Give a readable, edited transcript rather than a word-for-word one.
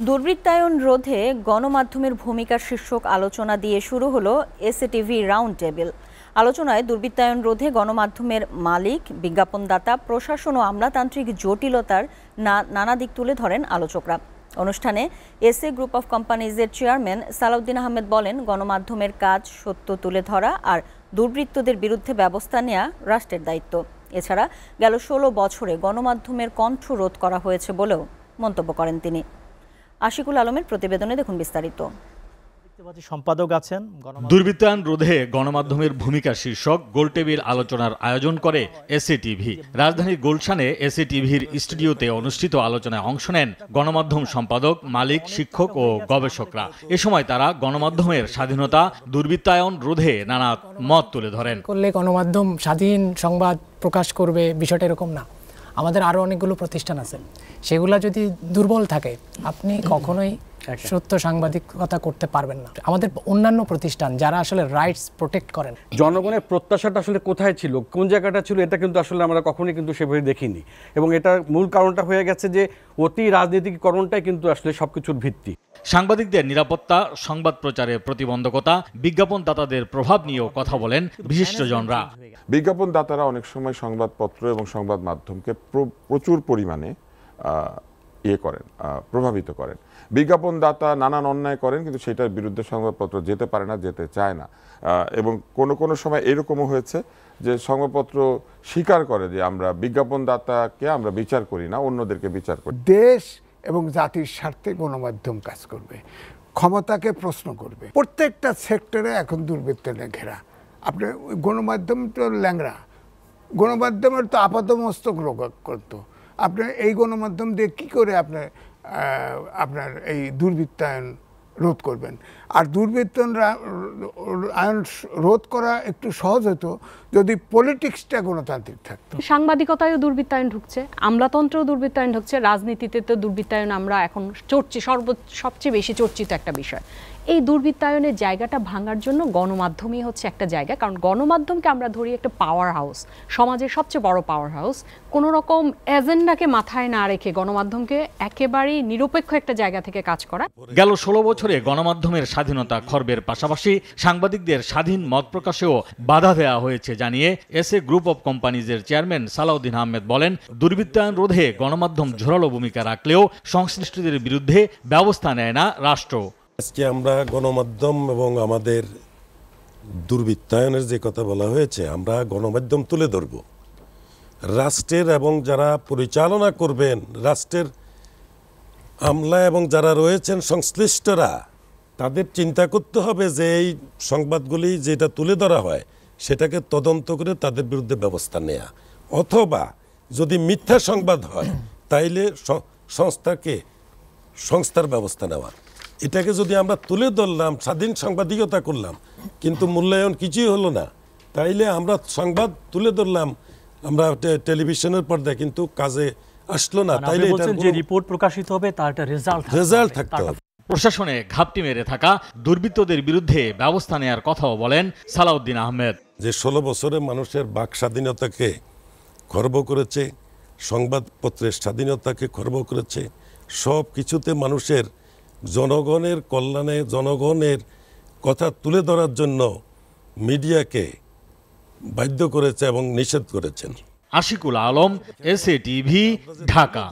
দুর্বৃত্তায়ন রোধে গণমাধ্যমের ভূমিকা শীর্ষক আলোচনা দিয়ে শুরু হলো এসএটিভি রাউন্ড টেবিল। আলোচনায় দুর্বৃত্তায়ন রোধে গণমাধ্যমের মালিক, বিজ্ঞাপনদাতা, প্রশাসন ও আমলাতান্ত্রিক জটিলতার নানা দিক তুলে ধরেন আলোচকরা। অনুষ্ঠানে এসএ গ্রুপ অফ কোম্পানিজের চেয়ারম্যান সালাউদ্দিন আহমেদ বলেন, গণমাধ্যমের কাজ সত্য তুলে ধরা আর দুর্বৃত্তদের বিরুদ্ধে ব্যবস্থা নেওয়া রাষ্ট্রের দায়িত্ব। এছাড়া গেল ১৬ বছরে গণমাধ্যমের কণ্ঠ রোধ করা হয়েছে বলেও মন্তব্য করেন তিনি। আশিকুল আলমের প্রতিবেদনে দেখুন বিস্তারিত। সম্পাদক আছেন। দুর্বৃত্তায়ন রোধে গণমাধ্যমের ভূমিকা শীর্ষক গোলটেবিল আলোচনার আয়োজন করে এসএটিভি। রাজধানীর গুলশানে এসএটিভির স্টুডিওতে অনুষ্ঠিত আলোচনায় অংশ নেন গণমাধ্যম সম্পাদক, মালিক, শিক্ষক ও গবেষকরা। এ সময় তারা গণমাধ্যমের স্বাধীনতা, দুর্বৃত্তায়ন রোধে নানা মত তুলে ধরেন। করলে গণমাধ্যম স্বাধীন সংবাদ প্রকাশ করবে, বিষয়টা এরকম না। আমাদের আরো অনেকগুলো প্রতিষ্ঠান আছে, সেগুলা যদি দুর্বল থাকে আপনি কখনোই সত্য সাংবাদিকতা করতে পারবেন না। আমাদের অন্যান্য প্রতিষ্ঠান যারা আসলে রাইটস প্রোটেক্ট করেন, জনগণের প্রত্যাশাটা আসলে কোথায় ছিল, কোন জায়গাটা ছিল, এটা কিন্তু আসলে আমরা কখনোই কিন্তু সেভাবে দেখিনি। এবং এটা মূল কারণটা হয়ে গেছে যে অতি রাজনীতিকরণটাই কিন্তু আসলে সবকিছুর ভিত্তি। সাংবাদিকদের নিরাপত্তা, সংবাদ প্রচারে প্রতিবন্ধকতা, বিজ্ঞাপনদাতাদের প্রভাব নিয়েও কথা বলেন বিশিষ্টজনরা। বিজ্ঞাপনদাতারা অনেক সময় সংবাদপত্র এবং সংবাদ মাধ্যমকে প্রচুর পরিমাণে প্রভাবিত করেন। বিজ্ঞাপনদাতা নানান অন্যায় করেন, কিন্তু সেটার বিরুদ্ধে সংবাদপত্র যেতে পারে না, যেতে চায় না। এবং কোনো সময় এরকমও হয়েছে যে সংবাদপত্র স্বীকার করে যে আমরা বিজ্ঞাপনদাতাকে আমরা বিচার করি না, অন্যদেরকে বিচার করি। দেশ এবং জাতির স্বার্থে গণমাধ্যম কাজ করবে, ক্ষমতাকে প্রশ্ন করবে। প্রত্যেকটা সেক্টরে এখন দুর্বৃত্তায়নে ঘেরা। আপনি গণমাধ্যম তো ল্যাংড়া, গণমাধ্যমের তো আপাতমস্তক করতো। আপনি এই গণমাধ্যম দিয়ে কি করে আপনার এই দুর্বৃত্তায়ন রোধ করবেন? আর দুর্বৃত্তায়ন রোধ করা একটু সহজ হতো যদি পলিটিক্সটা গণতান্ত্রিক থাকতো। সাংবাদিকতায়ও দুর্বৃত্তায়ন ঢুকছে, আমলাতন্ত্রেও দুর্বৃত্তায়ন ঢুকছে, রাজনীতিতে তো দুর্বৃত্তায়ন আমরা এখন সবচেয়ে বেশি চর্চিত একটা বিষয়। এই দুর্বৃত্তায়নের জায়গাটা ভাঙার জন্য গণমাধ্যমই হচ্ছে একটা জায়গা। কারণ গণমাধ্যমকে আমরা ধরি একটা পাওয়ার হাউস, সমাজের সবচেয়ে বড় পাওয়ার হাউস। কোনো রকম এজেন্ডাকে মাথায় না রেখে গণমাধ্যমকে একেবারেই নিরপেক্ষ একটা জায়গা থেকে কাজ করা। গেল ১৬ বছরে গণমাধ্যমের স্বাধীনতা খর্বের পাশাপাশি সাংবাদিকদের স্বাধীন মত প্রকাশেও বাধা দেওয়া হয়েছে জানিয়ে এসএ গ্রুপ অফ কোম্পানিজের চেয়ারম্যান সালাউদ্দিন আহমেদ বলেন, দুর্বৃত্তায়ন রোধে গণমাধ্যম জোরালো ভূমিকা রাখলেও সংশ্লিষ্টদের বিরুদ্ধে ব্যবস্থা নেয় না রাষ্ট্র। আজকে আমরা গণমাধ্যম এবং আমাদের দুর্বৃত্তায়নের যে কথা বলা হয়েছে, আমরা গণমাধ্যম তুলে ধরব। রাষ্ট্রের এবং যারা পরিচালনা করবেন, রাষ্ট্রের আমলা এবং যারা রয়েছেন সংশ্লিষ্টরা, তাদের চিন্তা করতে হবে যে এই সংবাদগুলি যেটা তুলে ধরা হয় সেটাকে তদন্ত করে তাদের বিরুদ্ধে ব্যবস্থা নেওয়া, অথবা যদি মিথ্যা সংবাদ হয় তাইলে সংস্থার ব্যবস্থা নেওয়া। এটাকে যদি আমরা তুলে ধরলাম, স্বাধীন সাংবাদিকতা করলাম, কিন্তু মূল্যায়ন কিছুই হলো না, তাইলে আমরা সংবাদ তুলে ধরলাম আমরা টেলিভিশনের পর্দায়, কিন্তু কাজে আসলো না। তাইলে যে রিপোর্ট প্রকাশিত হবে তার একটা রেজাল্ট থাকতে হবে। প্রশাসনে ঘাপটি মেরে থাকা দুর্বৃত্তদের বিরুদ্ধে ব্যবস্থা নেওয়ার কথাও বলেন সালাউদ্দিন আহমেদ। যে ১৬ বছরে মানুষের বাক স্বাধীনতাকে খর্ব করেছে, সংবাদপত্রের স্বাধীনতাকে খর্ব করেছে, সব কিছুতে মানুষের জনগণের কল্যাণে, জনগণের কথা তুলে ধরার জন্য মিডিয়াকে বাধ্য করেছে এবং নিষেধ করেছেন। আশিকুল আলম, এসএটিভি, ঢাকা।